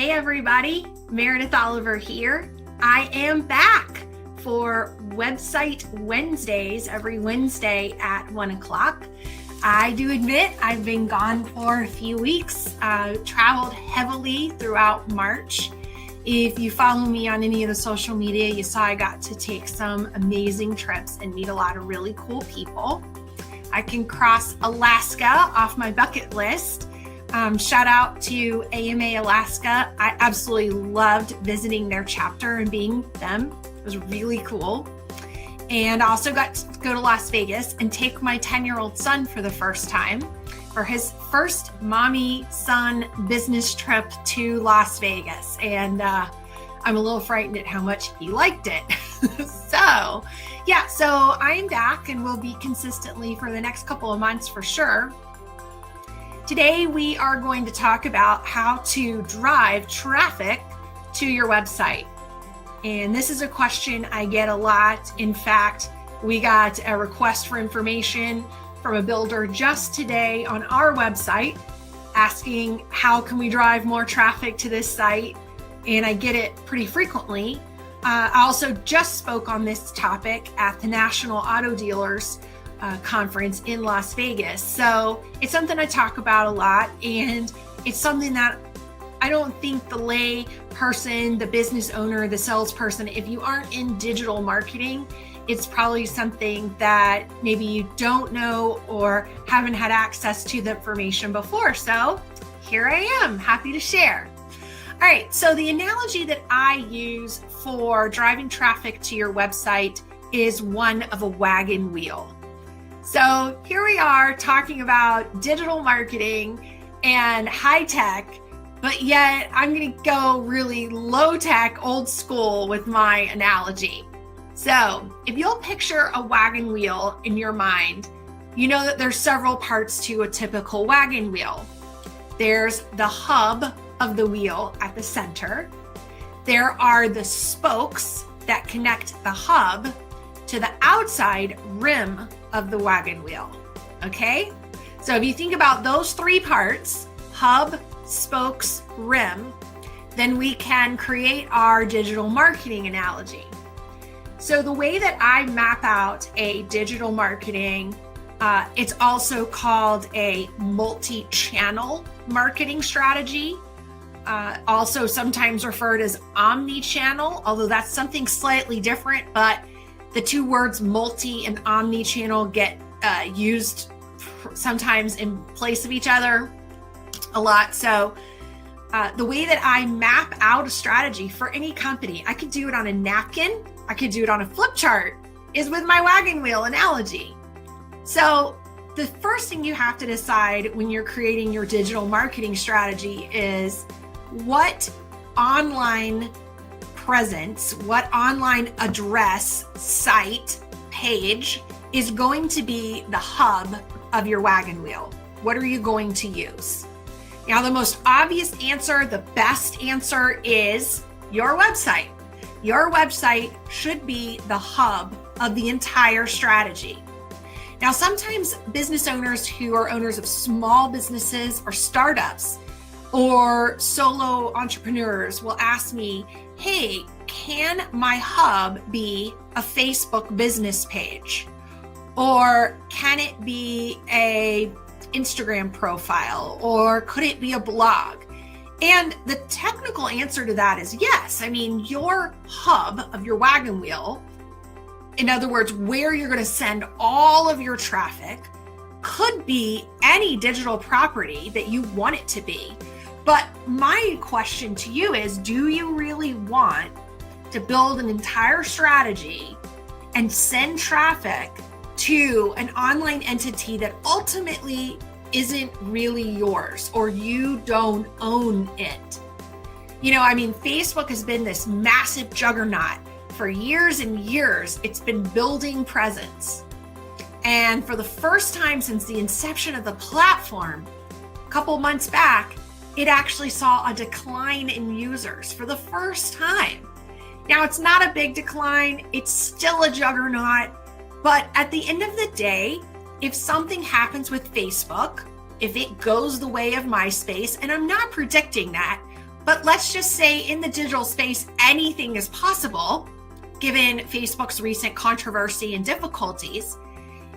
Hey everybody, Meredith Oliver here. I am back for Website Wednesdays every Wednesday at 1 o'clock. I do admit I've been gone for a few weeks, traveled heavily throughout March. If you follow me on any of the social media, you saw I got to take some amazing trips and meet a lot of really cool people. I can cross Alaska off my bucket list. Shout out to AMA Alaska. I absolutely loved visiting their chapter and being with them. It was really cool. And I also got to go to Las Vegas and take my 10-year-old son for the first time for his first mommy-son business trip to Las Vegas. And I'm a little frightened at how much he liked it. So I am back and will be consistently for the next couple of months for sure. Today, we are going to talk about how to drive traffic to your website. And this is a question I get a lot. In fact, we got a request for information from a builder just today on our website asking how can we drive more traffic to this site? And I get it pretty frequently. I also just spoke on this topic at the National Auto Dealers conference in Las Vegas. So it's something I talk about a lot, and it's something that I don't think the lay person, the business owner, the salesperson, if you aren't in digital marketing, it's probably something that maybe you don't know or haven't had access to the information before. So here I am, happy to share. All right, so the analogy that I use for driving traffic to your website is one of a wagon wheel. So here we are talking about digital marketing and high tech, but yet I'm going to go really low tech, old school with my analogy. So if you'll picture a wagon wheel in your mind, you know that there's several parts to a typical wagon wheel. There's the hub of the wheel at the center. There are the spokes that connect the hub to the outside rim of the wagon wheel. Okay? So if you think about those three parts, hub, spokes, rim, then we can create our digital marketing analogy. So the way that I map out a digital marketing, it's also called a multi-channel marketing strategy, also sometimes referred as omni-channel, although that's something slightly different, but the two words multi and omni-channel get used sometimes in place of each other a lot. So the way that I map out a strategy for any company, I could do it on a napkin, I could do it on a flip chart, is with my wagon wheel analogy. So the first thing you have to decide when you're creating your digital marketing strategy is what online presence, what online address, site, page is going to be the hub of your wagon wheel. What are you going to use? Now, the most obvious answer, the best answer is your website. Your website should be the hub of the entire strategy. Now, sometimes business owners who are owners of small businesses or startups or solo entrepreneurs will ask me, hey, can my hub be a Facebook business page? Or can it be a Instagram profile? Or could it be a blog? And the technical answer to that is yes. I mean, your hub of your wagon wheel, in other words, where you're going to send all of your traffic, could be any digital property that you want it to be. But my question to you is, do you really want to build an entire strategy and send traffic to an online entity that ultimately isn't really yours or you don't own it? You know, I mean, Facebook has been this massive juggernaut for years and years. It's been building presence. And for the first time since the inception of the platform, a couple months back, it actually saw a decline in users for the first time. Now, it's not a big decline. It's still a juggernaut. But at the end of the day, if something happens with Facebook, if it goes the way of MySpace, and I'm not predicting that, But let's just say in the digital space, anything is possible, given Facebook's recent controversy and difficulties.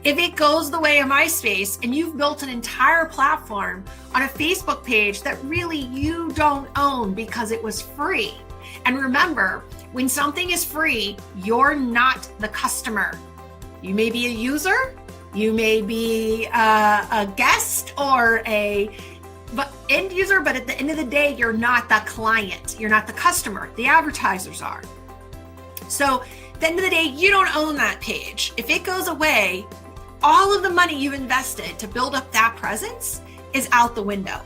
If it goes the way of MySpace and you've built an entire platform on a Facebook page that really you don't own because it was free. And remember, when something is free, you're not the customer. You may be a user, you may be a guest or but end user, but at the end of the day, you're not the client. You're not the customer. The advertisers are. So at the end of the day, you don't own that page. If it goes away, all of the money you've invested to build up that presence is out the window.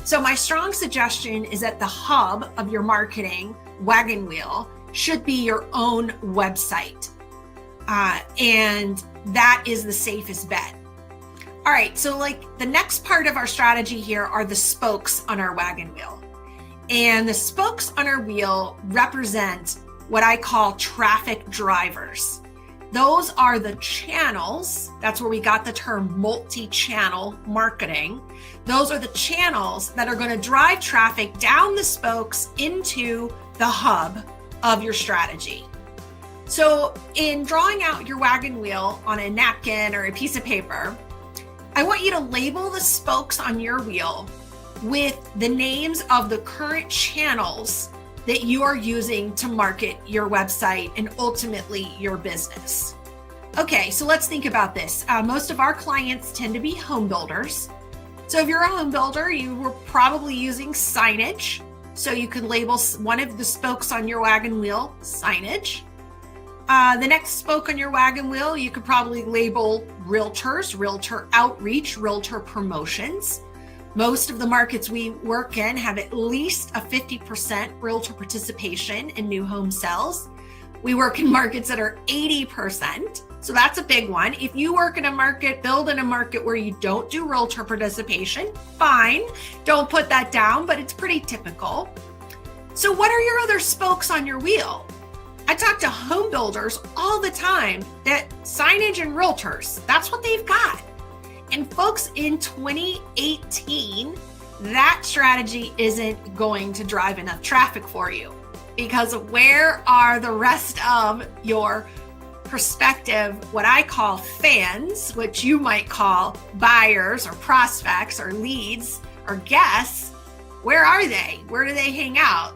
So my strong suggestion is that the hub of your marketing wagon wheel should be your own website. And that is the safest bet. All right, so like the next part of our strategy here are the spokes on our wagon wheel. And the spokes on our wheel represent what I call traffic drivers. Those are the channels. That's where we got the term multi-channel marketing. Those are the channels that are going to drive traffic down the spokes into the hub of your strategy. So in drawing out your wagon wheel on a napkin or a piece of paper, I want you to label the spokes on your wheel with the names of the current channels that you are using to market your website and ultimately your business. Okay, so let's think about this. Most of our clients tend to be home builders. So if you're a home builder, you were probably using signage. So you can label one of the spokes on your wagon wheel signage. The next spoke on your wagon wheel, you could probably label realtors, realtor outreach, realtor promotions. Most of the markets we work in have at least a 50% realtor participation in new home sales. We work in markets that are 80%. So that's a big one. If you work in a market, build in a market where you don't do realtor participation, fine. Don't put that down, but it's pretty typical. So what are your other spokes on your wheel? I talk to home builders all the time that signage and realtors, that's what they've got. And folks, in 2018, that strategy isn't going to drive enough traffic for you, because where are the rest of your prospective, what I call fans, which you might call buyers or prospects or leads or guests? Where are they? Where do they hang out?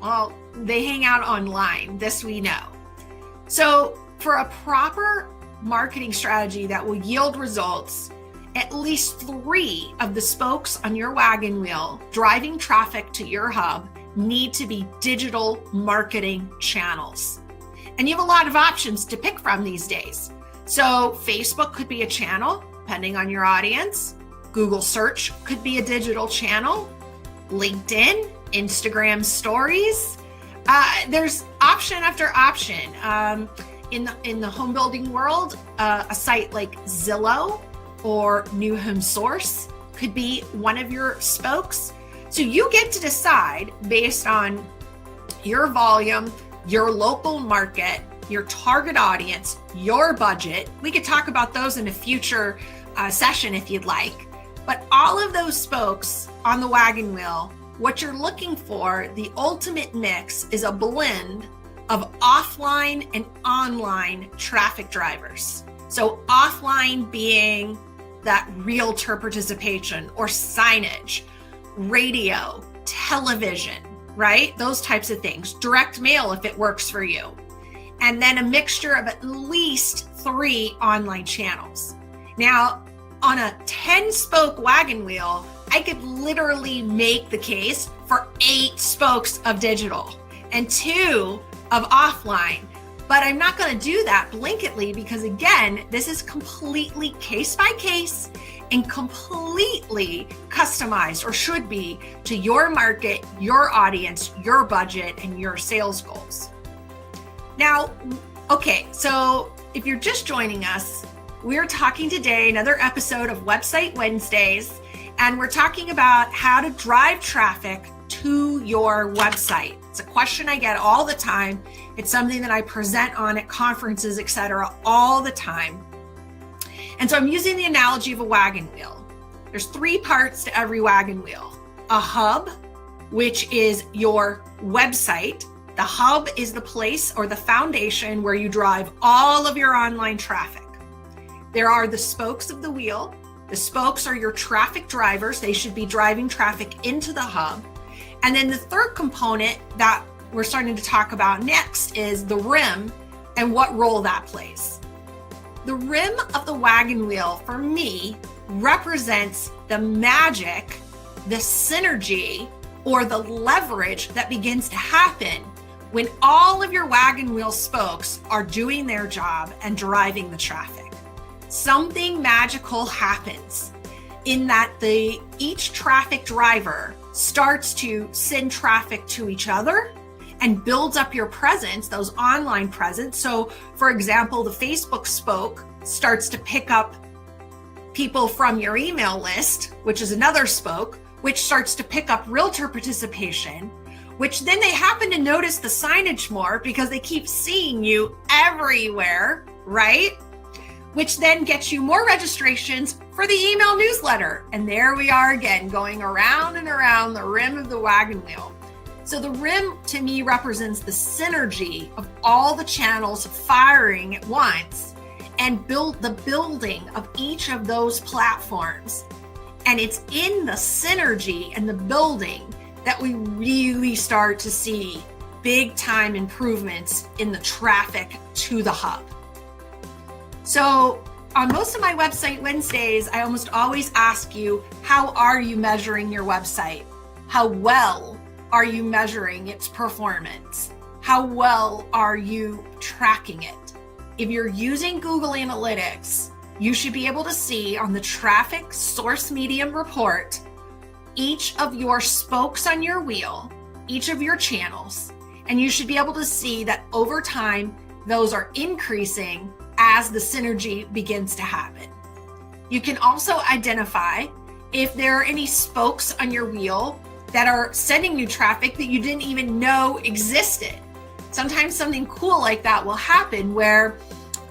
Well, they hang out online, this we know. So for a proper marketing strategy that will yield results, at least 3 of the spokes on your wagon wheel driving traffic to your hub need to be digital marketing channels. And you have a lot of options to pick from these days. So Facebook could be a channel, depending on your audience. Google search could be a digital channel. LinkedIn, Instagram stories. There's option after option. In the home building world, a site like Zillow or New Home Source could be one of your spokes. So you get to decide based on your volume, your local market, your target audience, your budget. We could talk about those in a future session if you'd like. But all of those spokes on the wagon wheel, what you're looking for, the ultimate mix, is a blend of offline and online traffic drivers. So offline being that realtor participation or signage, radio, television, right? Those types of things. Direct mail if it works for you. And then a mixture of at least 3 online channels. Now, on a 10-spoke wagon wheel, I could literally make the case for 8 spokes of digital and 2 of offline. But I'm not going to do that blanketly because, again, this is completely case by case and completely customized, or should be, to your market, your audience, your budget, and your sales goals. Now, okay, so if you're just joining us, we're talking today, another episode of Website Wednesdays, and we're talking about how to drive traffic to your website. It's a question I get all the time. It's something that I present on at conferences, etc., all the time. And so I'm using the analogy of a wagon wheel. There's 3 parts to every wagon wheel: a hub, which is your website. The hub is the place or the foundation where you drive all of your online traffic. There are the spokes of the wheel. The spokes are your traffic drivers. They should be driving traffic into the hub. And then the third component that we're starting to talk about next is the rim and what role that plays. The rim of the wagon wheel, for me, represents the magic, the synergy, or the leverage that begins to happen when all of your wagon wheel spokes are doing their job and driving the traffic. Something magical happens in that each traffic driver starts to send traffic to each other and builds up your presence, those online presence. So for example, the Facebook spoke starts to pick up people from your email list, which is another spoke, which starts to pick up realtor participation, which then they happen to notice the signage more because they keep seeing you everywhere, right? Which then gets you more registrations for the email newsletter. And there we are again, going around and around the rim of the wagon wheel. So the rim to me represents the synergy of all the channels firing at once and the building of each of those platforms. And it's in the synergy and the building that we really start to see big time improvements in the traffic to the hub. So on most of my website Wednesdays, I almost always ask you, how are you measuring your website? How well are you measuring its performance? How well are you tracking it? If you're using Google Analytics, you should be able to see on the traffic source medium report, each of your spokes on your wheel, each of your channels, and you should be able to see that over time, those are increasing as the synergy begins to happen. You can also identify if there are any spokes on your wheel that are sending you traffic that you didn't even know existed. Sometimes something cool like that will happen where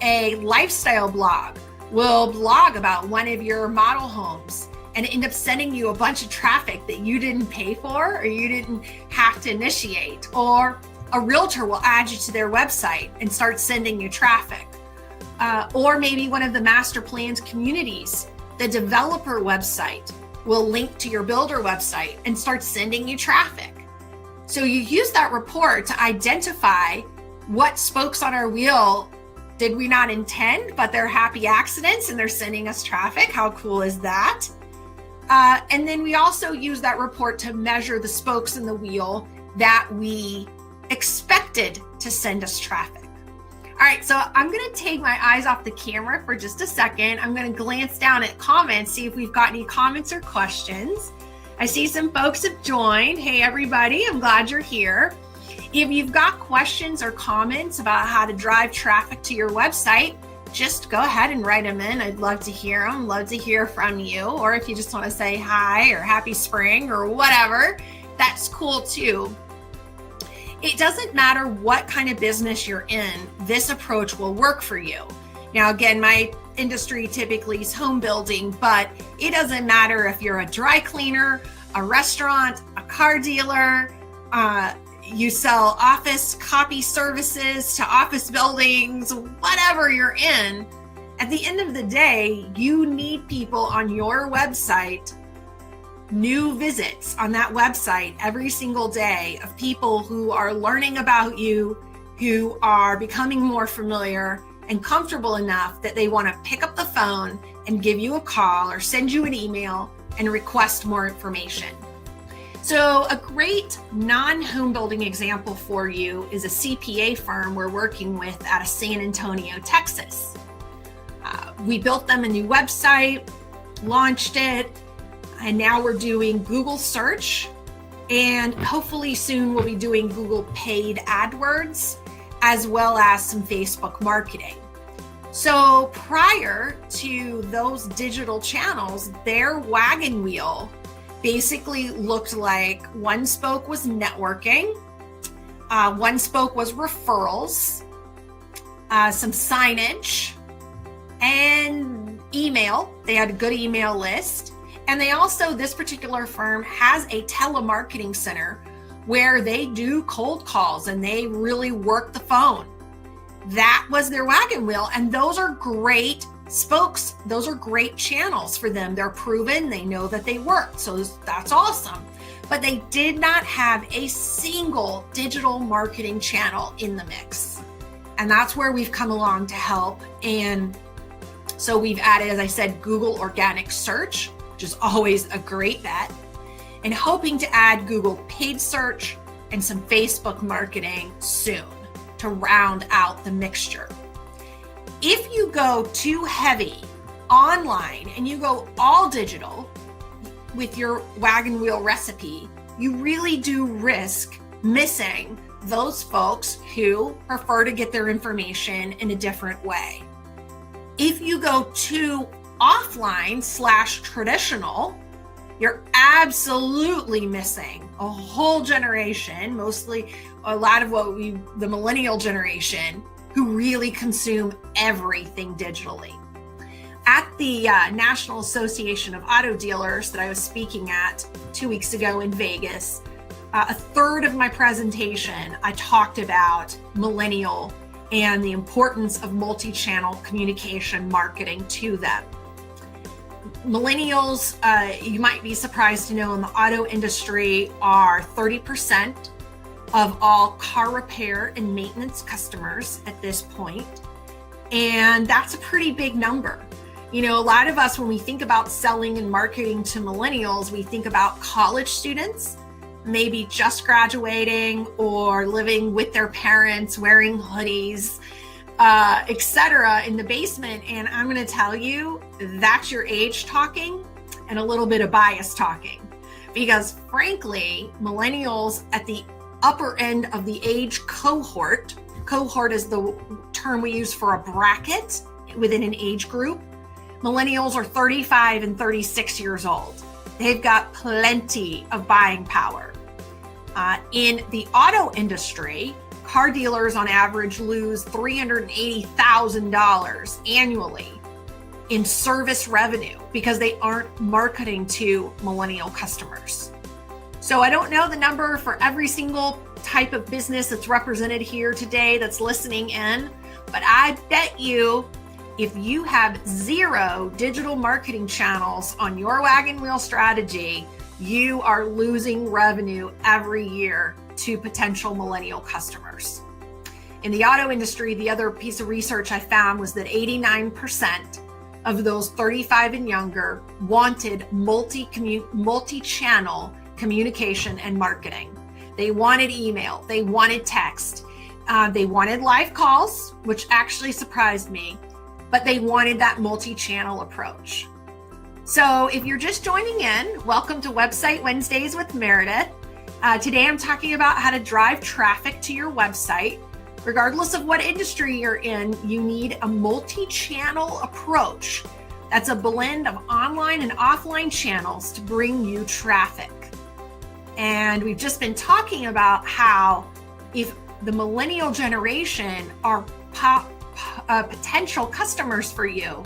a lifestyle blog will blog about one of your model homes and end up sending you a bunch of traffic that you didn't pay for or you didn't have to initiate. Or a realtor will add you to their website and start sending you traffic. Or maybe one of the master plans communities, the developer website will link to your builder website and start sending you traffic. So you use that report to identify what spokes on our wheel did we not intend, but they're happy accidents and they're sending us traffic. How cool is that? And then we also use that report to measure the spokes in the wheel that we expected to send us traffic. All right, so I'm going to take my eyes off the camera for just a second. I'm going to glance down at comments, see if we've got any comments or questions. I see some folks have joined. Hey, everybody, I'm glad you're here. If you've got questions or comments about how to drive traffic to your website, just go ahead and write them in. I'd love to hear them, love to hear from you. Or if you just want to say hi or happy spring or whatever, that's cool too. It doesn't matter what kind of business you're in, this approach will work for you. Now, again, my industry typically is home building, but it doesn't matter if you're a dry cleaner, a restaurant, a car dealer, you sell office copy services to office buildings, whatever you're in. At the end of the day, you need people on your website, new visits on that website every single day of people who are learning about you, who are becoming more familiar and comfortable enough that they want to pick up the phone and give you a call or send you an email and request more information. So a great non-home building example for you is a CPA firm we're working with out of San Antonio, Texas. We built them a new website, launched it, and now we're doing Google search, and hopefully soon we'll be doing Google paid AdWords, as well as some Facebook marketing. So prior to those digital channels, their wagon wheel basically looked like one spoke was networking, one spoke was referrals, some signage, and email. They had a good email list. And they also, this particular firm has a telemarketing center where they do cold calls and they really work the phone. That was their wagon wheel. And those are great spokes. Those are great channels for them. They're proven. They know that they work. So that's awesome. But they did not have a single digital marketing channel in the mix. And that's where we've come along to help. And so we've added, as I said, Google organic search, which is always a great bet, and hoping to add Google paid search and some Facebook marketing soon to round out the mixture. If you go too heavy online and you go all digital with your wagon wheel recipe, you really do risk missing those folks who prefer to get their information in a different way. If you go too offline/traditional, you're absolutely missing a whole generation, mostly a lot of the millennial generation, who really consume everything digitally. At the National Association of Auto Dealers that I was speaking at 2 weeks ago in Vegas, a third of my presentation, I talked about millennial and the importance of multi-channel communication marketing to them. Millennials, you might be surprised to know, in the auto industry are 30% of all car repair and maintenance customers at this point. And that's a pretty big number. You know, a lot of us, when we think about selling and marketing to millennials, we think about college students, maybe just graduating or living with their parents, wearing hoodies, etc. in the basement. And I'm going to tell you, that's your age talking and a little bit of bias talking. Because frankly, millennials at the upper end of the age cohort is the term we use for a bracket within an age group. Millennials are 35 and 36 years old. They've got plenty of buying power. In the auto industry, car dealers on average lose $380,000 annually in service revenue because they aren't marketing to millennial customers. So I don't know the number for every single type of business that's represented here today that's listening in, but I bet you if you have 0 digital marketing channels on your wagon wheel strategy, you are losing revenue every year to potential millennial customers. In the auto industry, the other piece of research I found was that 89% of those 35 and younger wanted multi-channel communication and marketing. They wanted email, they wanted text, they wanted live calls, which actually surprised me, but they wanted that multi-channel approach. So if you're just joining in, welcome to Website Wednesdays with Meredith. Today I'm talking about how to drive traffic to your website. Regardless of what industry you're in, you need a multi-channel approach. That's a blend of online and offline channels to bring you traffic. And we've just been talking about how if the millennial generation are potential customers for you,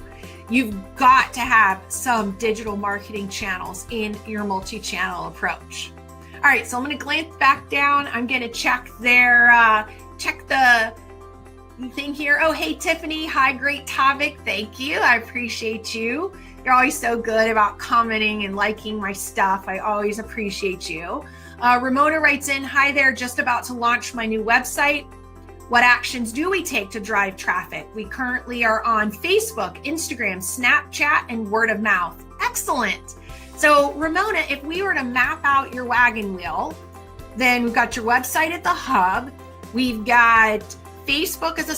you've got to have some digital marketing channels in your multi-channel approach. All right, so I'm going to glance back down. I'm going to check the thing here. Oh, hey, Tiffany. Hi, great topic. Thank you. I appreciate you. You're always so good about commenting and liking my stuff. I always appreciate you. Ramona writes in, hi there, just about to launch my new website. What actions do we take to drive traffic? We currently are on Facebook, Instagram, Snapchat, and word of mouth. Excellent. So Ramona, if we were to map out your wagon wheel, then we've got your website at the hub. We've got Facebook as a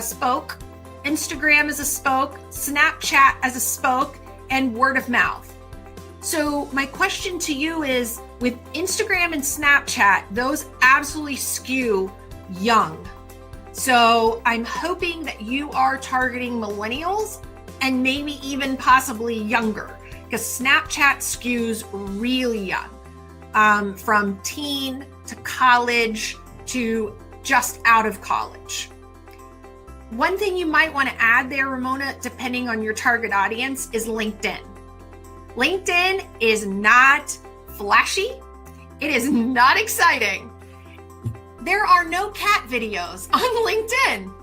spoke, Instagram as a spoke, Snapchat as a spoke, and word of mouth. So my question to you is, with Instagram and Snapchat, those absolutely skew young. So I'm hoping that you are targeting millennials and maybe even possibly younger, because Snapchat skews really young, from teen to college to just out of college. One thing you might want to add there, Ramona, depending on your target audience, is LinkedIn. LinkedIn is not flashy. It is not exciting. There are no cat videos on LinkedIn.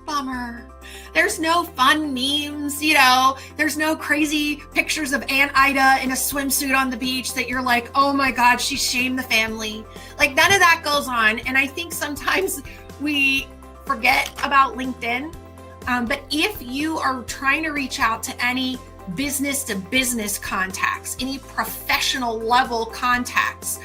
Bummer. There's no fun memes, there's no crazy pictures of Aunt Ida in a swimsuit on the beach that you're like, oh my God, she shamed the family. Like, none of that goes on. And I think sometimes we forget about LinkedIn. But if you are trying to reach out to any business to business contacts, any professional level contacts,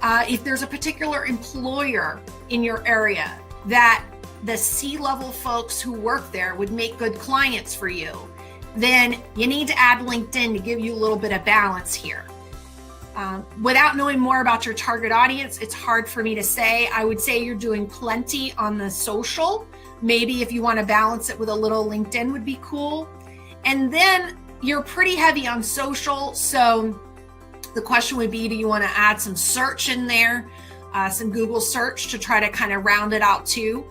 if there's a particular employer in your area that the C-level folks who work there would make good clients for you, then you need to add LinkedIn to give you a little bit of balance here. Without knowing more about your target audience, it's hard for me to say. I would say you're doing plenty on the social. Maybe if you want to balance it with a little LinkedIn would be cool. And then you're pretty heavy on social. So the question would be, do you want to add some search in there, some Google search to try to kind of round it out too?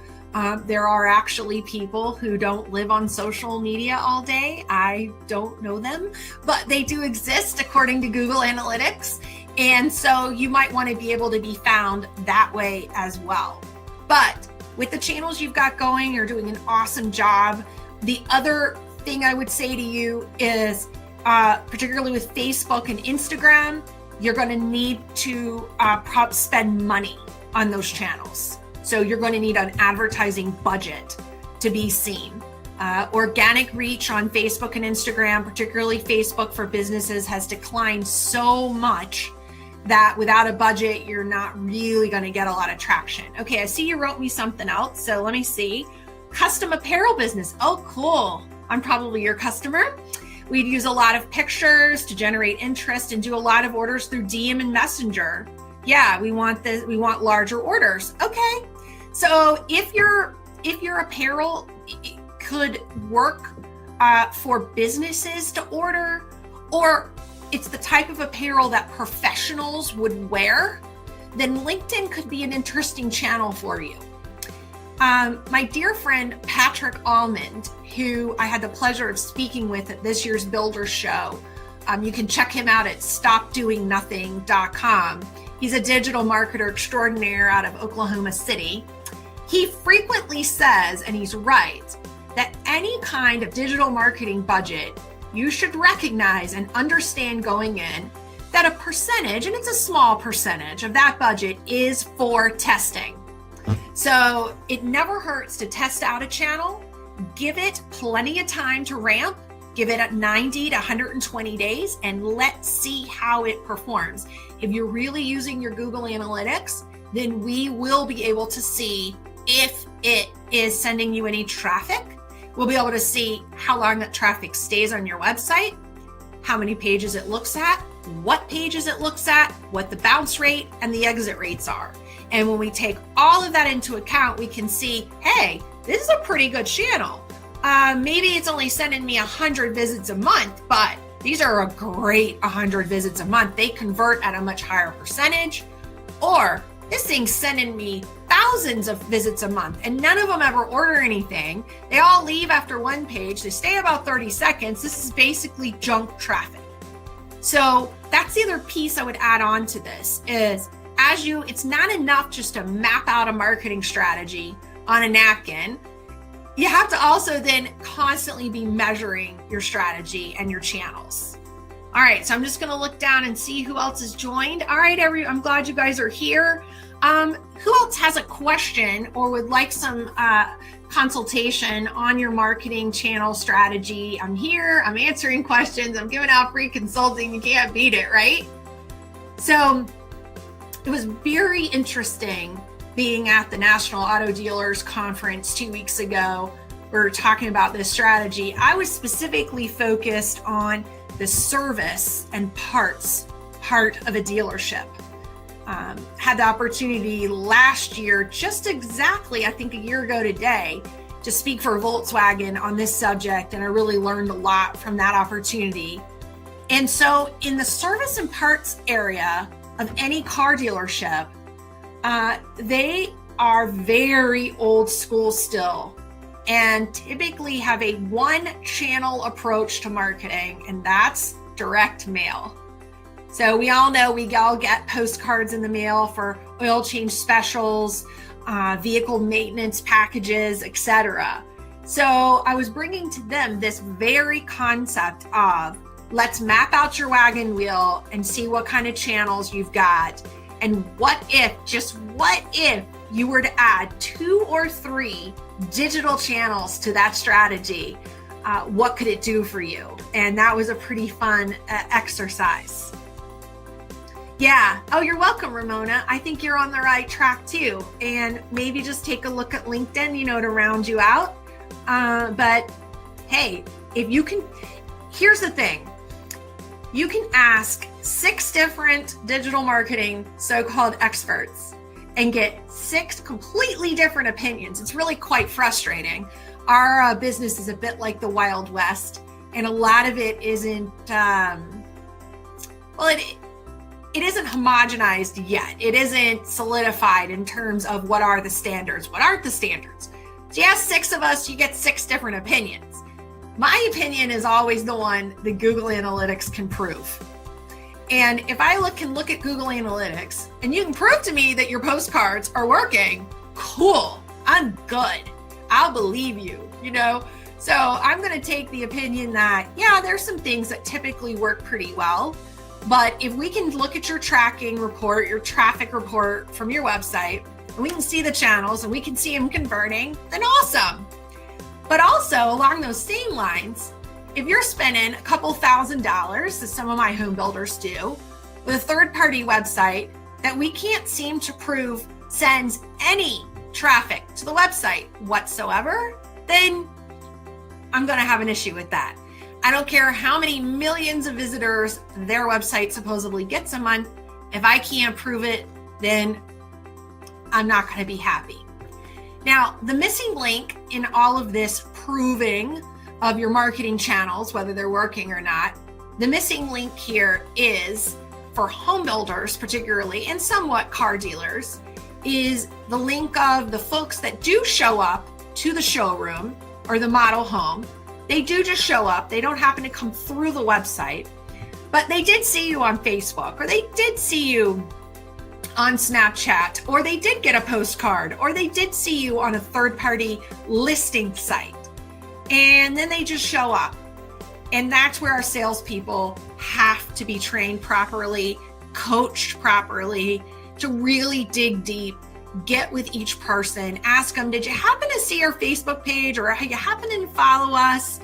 There are actually people who don't live on social media all day. I don't know them, but they do exist according to Google Analytics. And so you might want to be able to be found that way as well. But with the channels you've got going, you're doing an awesome job. The other thing I would say to you is, particularly with Facebook and Instagram, you're going to need to spend money on those channels. So you're going to need an advertising budget to be seen. Organic reach on Facebook and Instagram, particularly Facebook for businesses, has declined so much that without a budget, you're not really going to get a lot of traction. Okay, I see you wrote me something else. So let me see. Custom apparel business. Oh, cool. I'm probably your customer. We'd use a lot of pictures to generate interest and do a lot of orders through DM and Messenger. Yeah, we want larger orders. Okay. So if your apparel could work for businesses to order, or it's the type of apparel that professionals would wear, then LinkedIn could be an interesting channel for you. My dear friend Patrick Almond, who I had the pleasure of speaking with at this year's Builder Show, you can check him out at stopdoingnothing.com. He's a digital marketer extraordinaire out of Oklahoma City. He frequently says, and he's right, that any kind of digital marketing budget, you should recognize and understand going in that a percentage, and it's a small percentage of that budget, is for testing. So it never hurts to test out a channel, give it plenty of time to ramp, give it 90 to 120 days, and let's see how it performs. If you're really using your Google Analytics, then we will be able to see if it is sending you any traffic. We'll be able to see how long that traffic stays on your website, how many pages it looks at, what pages it looks at, what the bounce rate and the exit rates are. And when we take all of that into account, we can see, hey, this is a pretty good channel. Maybe it's only sending me 100 visits a month, but these are a great 100 visits a month. They convert at a much higher percentage. Or this thing's sending me thousands of visits a month and none of them ever order anything. They all leave after one page. They stay about 30 seconds. This is basically junk traffic. So that's the other piece I would add on to this is, it's not enough just to map out a marketing strategy on a napkin. You have to also then constantly be measuring your strategy and your channels. All right, so I'm just going to look down and see who else has joined. All right, I'm glad you guys are here. Who else has a question or would like some consultation on your marketing channel strategy? I'm here, I'm answering questions, I'm giving out free consulting. You can't beat it, right? So it was very interesting being at the National Auto Dealers Conference 2 weeks ago. We were talking about this strategy. I was specifically focused on the service and parts part of a dealership. Had the opportunity last year, just exactly, I think a year ago today, to speak for Volkswagen on this subject, and I really learned a lot from that opportunity. And so in the service and parts area of any car dealership, they are very old school still and typically have a one channel approach to marketing, and that's direct mail. So we all know we all get postcards in the mail for oil change specials, vehicle maintenance packages, etc. So I was bringing to them this very concept of, let's map out your wagon wheel and see what kind of channels you've got. And what if, just what if you were to add 2 or 3 digital channels to that strategy? What could it do for you? And that was a pretty fun exercise. Yeah. Oh, you're welcome, Ramona. I think you're on the right track too. And maybe just take a look at LinkedIn, to round you out. But hey, if you can, here's the thing. You can ask 6 different digital marketing so-called experts and get 6 completely different opinions. It's really quite frustrating. Our business is a bit like the Wild West, and a lot of it isn't, it isn't homogenized yet. It isn't solidified in terms of what are the standards, what aren't the standards. So you ask 6 of us, you get 6 different opinions. My opinion is always the one that Google Analytics can prove. And if I can look at Google Analytics and you can prove to me that your postcards are working, cool, I'm good. I'll believe you, So I'm going to take the opinion that, yeah, there's some things that typically work pretty well. But if we can look at your tracking report, your traffic report from your website, and we can see the channels and we can see them converting, then awesome. But also along those same lines, if you're spending a couple $1,000s, as some of my home builders do, with a third-party website that we can't seem to prove sends any traffic to the website whatsoever, then I'm going to have an issue with that. I don't care how many millions of visitors their website supposedly gets a month. If I can't prove it, then I'm not going to be happy. Now, the missing link in all of this proving of your marketing channels, whether they're working or not, the missing link here is, for home builders particularly, and somewhat car dealers, is the link of the folks that do show up to the showroom or the model home. They do just show up. They don't happen to come through the website, but they did see you on Facebook, or they did see you on Snapchat, or they did get a postcard, or they did see you on a third-party listing site. And then they just show up. And that's where our salespeople have to be trained properly, coached properly, to really dig deep, get with each person, ask them, did you happen to see our Facebook page, or you happen to follow us?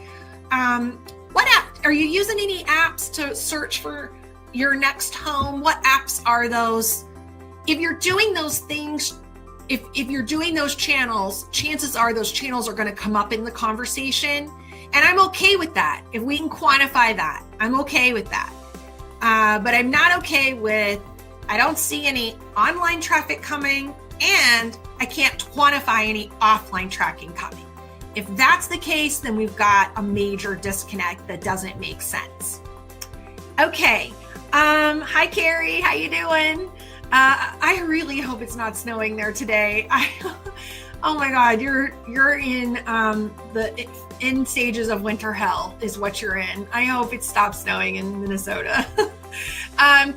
What app, are you using any apps to search for your next home? What apps are those? If you're doing those things, if you're doing those channels, chances are those channels are going to come up in the conversation. And I'm okay with that. If we can quantify that, I'm okay with that. But I'm not okay with, I don't see any online traffic coming, and I can't quantify any offline tracking coming. If that's the case, then we've got a major disconnect that doesn't make sense. Okay. Hi, Carrie. How you doing? I really hope it's not snowing there today. Oh my God, you're in the end stages of winter hell is what you're in. I hope it stops snowing in Minnesota.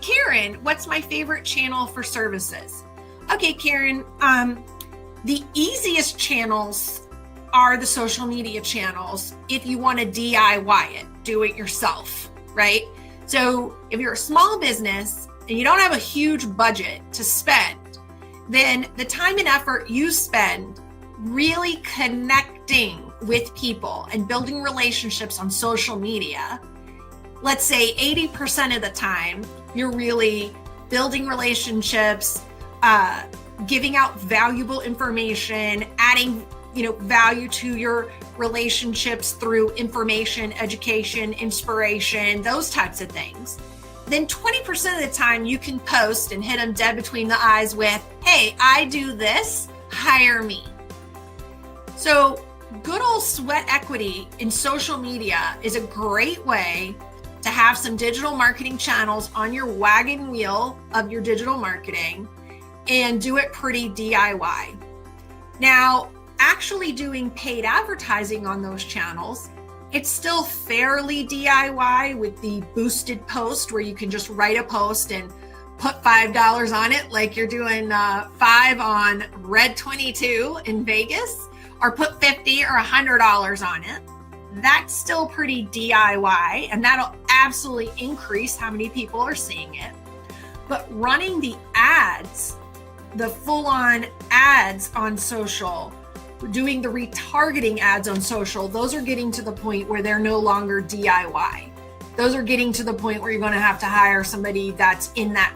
Karen, what's my favorite channel for services? Okay, Karen, the easiest channels are the social media channels if you want to DIY it, do it yourself, right? So if you're a small business and you don't have a huge budget to spend, then the time and effort you spend really connecting with people and building relationships on social media, let's say 80% of the time, you're really building relationships, giving out valuable information, adding value to your relationships through information, education, inspiration, those types of things. Then 20% of the time you can post and hit them dead between the eyes with, hey, I do this, hire me. So good old sweat equity in social media is a great way to have some digital marketing channels on your wagon wheel of your digital marketing and do it pretty DIY. Now, actually doing paid advertising on those channels It's still fairly DIY with the boosted post where you can just write a post and put $5 on it, like you're doing 5 on Red 22 in Vegas, or put $50 or $100 on it. That's still pretty DIY, and that'll absolutely increase how many people are seeing it. But running the ads, the full-on ads on social, doing the retargeting ads on social, those are getting to the point where they're no longer DIY. Those are getting to the point where you're going to have to hire somebody that's in that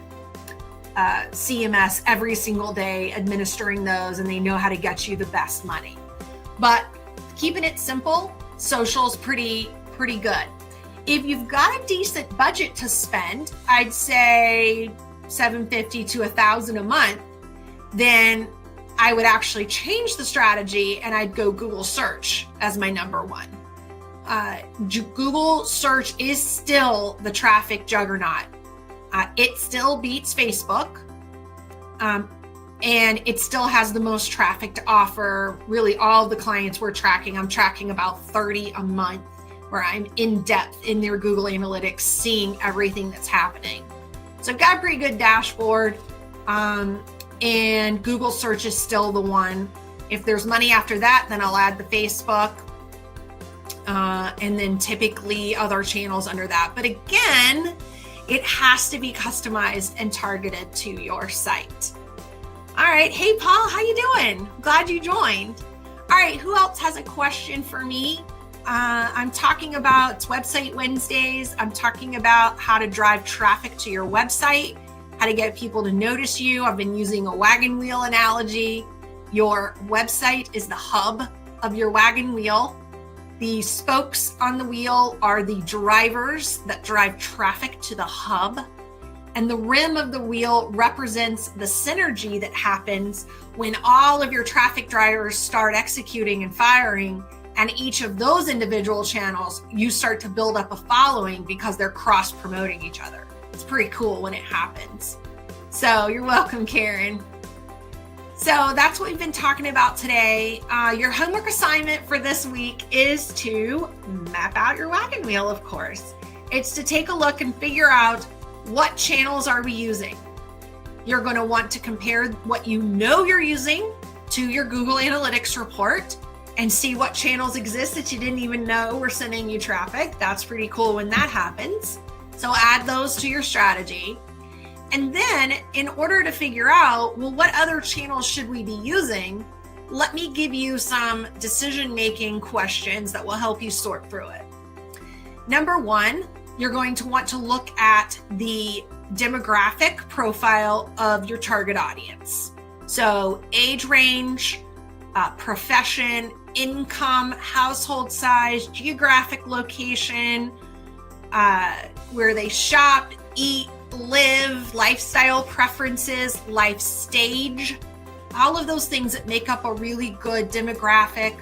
CMS every single day administering those, and they know how to get you the best money. But keeping it simple, social's pretty good. If you've got a decent budget to spend, I'd say $750 to $1,000 a month, then I would actually change the strategy and I'd go Google search as my number one. Google search is still the traffic juggernaut. It still beats Facebook, and it still has the most traffic to offer. Really, all the clients we're tracking, I'm tracking about 30 a month, where I'm in depth in their Google Analytics, seeing everything that's happening. So I've got a pretty good dashboard, and Google search is still the one. If there's money after that, then I'll add the Facebook, and then typically other channels under that. But again, it has to be customized and targeted to your site. All right. Hey, Paul, how you doing? Glad you joined. All right. Who else has a question for me? I'm talking about Website Wednesdays. I'm talking about how to drive traffic to your website, how to get people to notice you. I've been using a wagon wheel analogy. Your website is the hub of your wagon wheel. The spokes on the wheel are the drivers that drive traffic to the hub. And the rim of the wheel represents the synergy that happens when all of your traffic drivers start executing and firing. And each of those individual channels, you start to build up a following because they're cross-promoting each other. It's pretty cool when it happens. So you're welcome, Karen. So that's what we've been talking about today. Your homework assignment for this week is to map out your wagon wheel, of course. It's to take a look and figure out what channels are we using. You're going to want to compare what you know you're using to your Google Analytics report and see what channels exist that you didn't even know were sending you traffic. That's pretty cool when that happens. So add those to your strategy. And then in order to figure out, well, what other channels should we be using? Let me give you some decision-making questions that will help you sort through it. Number one, you're going to want to look at the demographic profile of your target audience. So age range, profession, income, household size, geographic location, where they shop, eat, live, lifestyle preferences, life stage, all of those things that make up a really good demographic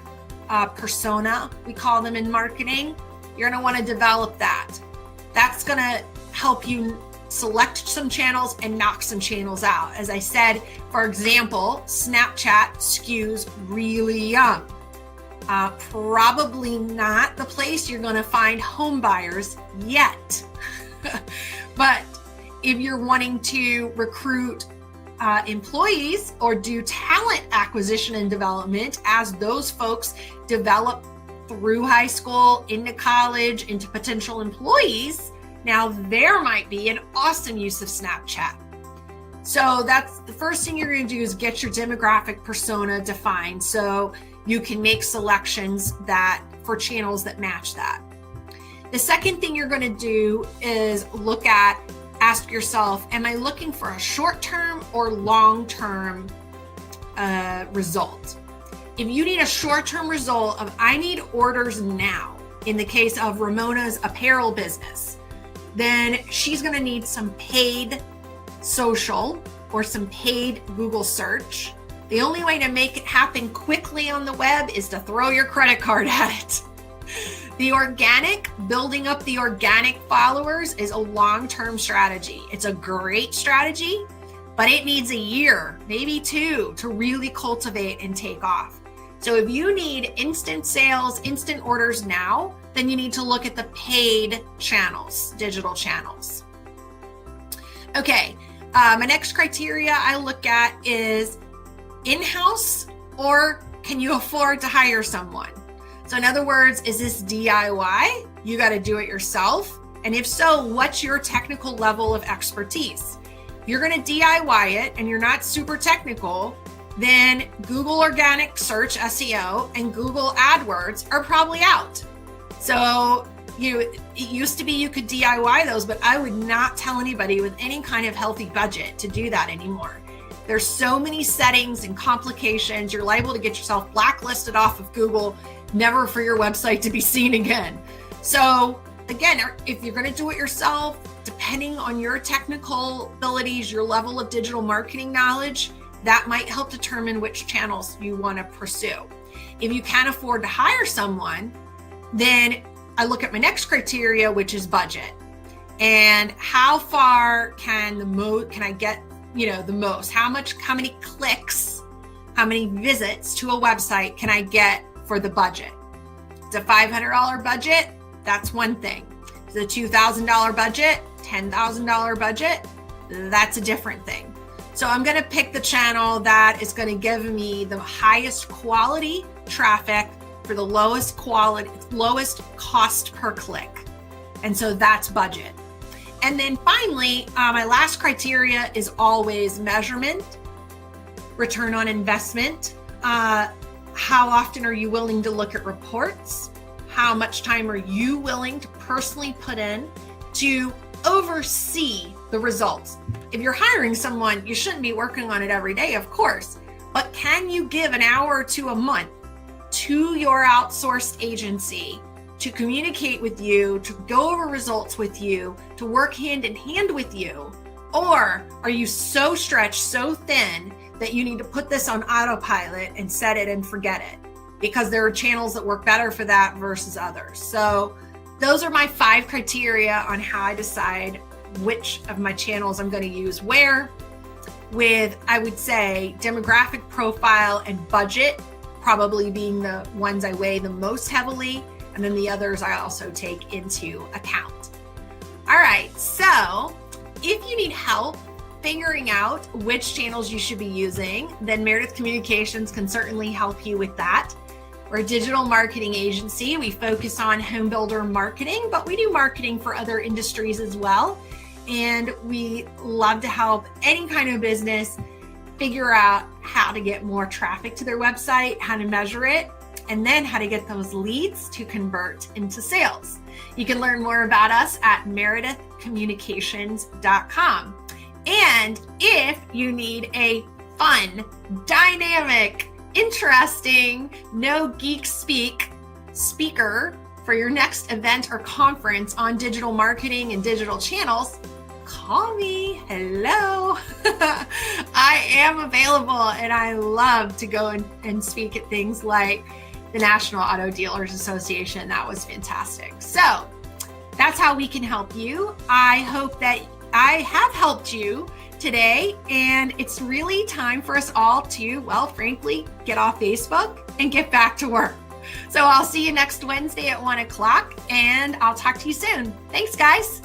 persona, we call them in marketing. You're going to want to develop that. That's going to help you select some channels and knock some channels out. As I said, for example, Snapchat skews really young. Probably not the place you're going to find home buyers yet. But if you're wanting to recruit employees or do talent acquisition and development as those folks develop through high school, into college, into potential employees, now there might be an awesome use of Snapchat. So that's the first thing you're going to do, is get your demographic persona defined so you can make selections that for channels that match that. The second thing you're going to do is ask yourself, am I looking for a short-term or long-term result? If you need a short-term result of I need orders now, in the case of Ramona's apparel business, then she's going to need some paid social or some paid Google search. The only way to make it happen quickly on the web is to throw your credit card at it. The organic, building up the organic followers is a long-term strategy. It's a great strategy, but it needs a year, maybe 2, to really cultivate and take off. So if you need instant sales, instant orders now, then you need to look at the paid channels, digital channels. Okay, my next criteria I look at is in-house, or can you afford to hire someone? So in other words, is this DIY? You got to do it yourself. And if so, what's your technical level of expertise? If you're going to DIY it and you're not super technical, then Google organic search SEO and Google AdWords are probably out. So it used to be you could DIY those, but I would not tell anybody with any kind of healthy budget to do that anymore. There's so many settings and complications. You're liable to get yourself blacklisted off of Google, never for your website to be seen again. So again, if you're going to do it yourself, depending on your technical abilities, your level of digital marketing knowledge, that might help determine which channels you want to pursue. If you can't afford to hire someone, then I look at my next criteria, which is budget. And how far can I get, the most? How many clicks, how many visits to a website can I get for the budget? It's a $500 budget, that's one thing. It's a $2,000 budget, $10,000 budget, that's a different thing. So I'm going to pick the channel that is going to give me the highest quality traffic for the lowest cost per click. And so that's budget. And then finally, my last criteria is always measurement, return on investment. How often are you willing to look at reports? How much time are you willing to personally put in to oversee the results? If you're hiring someone, you shouldn't be working on it every day, of course, but can you give an hour or two a month to your outsourced agency to communicate with you, to go over results with you, to work hand in hand with you? Or are you so stretched, so thin that you need to put this on autopilot and set it and forget it? Because there are channels that work better for that versus others. So those are my 5 criteria on how I decide which of my channels I'm going to use where, with, I would say, demographic profile and budget probably being the ones I weigh the most heavily, and then the others I also take into account. All right, so if you need help figuring out which channels you should be using, then Meredith Communications can certainly help you with that. We're a digital marketing agency. We focus on home builder marketing, but we do marketing for other industries as well. And we love to help any kind of business figure out how to get more traffic to their website, how to measure it, and then how to get those leads to convert into sales. You can learn more about us at meredithcommunications.com. And if you need a fun, dynamic, interesting, no geek speak speaker for your next event or conference on digital marketing and digital channels, call me. Hello. I am available, and I love to go and speak at things like the National Auto Dealers Association. That was fantastic. So that's how we can help you. I hope that I have helped you today, and it's really time for us all to, well, frankly, get off Facebook and get back to work. So I'll see you next Wednesday at 1 o'clock, and I'll talk to you soon. Thanks, guys.